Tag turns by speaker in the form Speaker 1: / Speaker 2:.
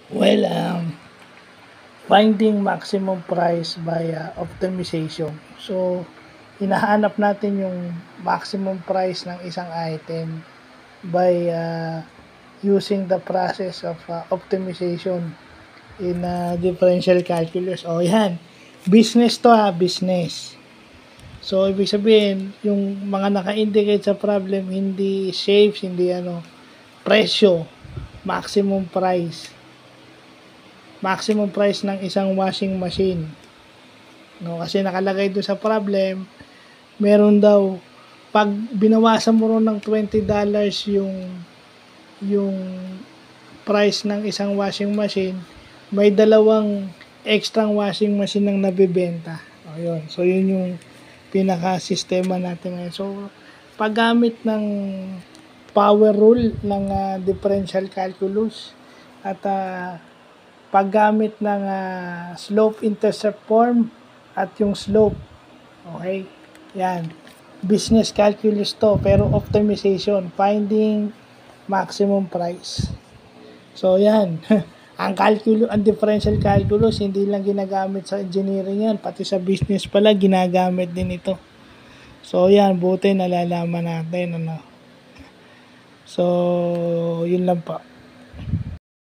Speaker 1: Well, finding maximum price by optimization. So, hinahanap natin yung maximum price ng isang item by using the process of optimization in differential calculus. O yan, business to business. So, ibig sabihin, yung mga naka-indicate sa problem, hindi shapes, hindi presyo, maximum price. Maximum price ng isang washing machine. No, kasi nakalagay doon sa problem, meron daw, pag binawasan mo ron ng $20 yung price ng isang washing machine, may dalawang extra washing machine nang nabibenta. O, yun. So, yun yung pinaka-sistema natin ngayon. So, paggamit ng power rule ng differential calculus at paggamit ng slope intercept form at yung slope. Okay? Yan. Business calculus to, pero optimization, finding maximum price. So, yan. Ang differential calculus, hindi lang ginagamit sa engineering yan, pati sa business pala, ginagamit din ito. So, yan. Buti nalalaman natin. So, yun lang pa.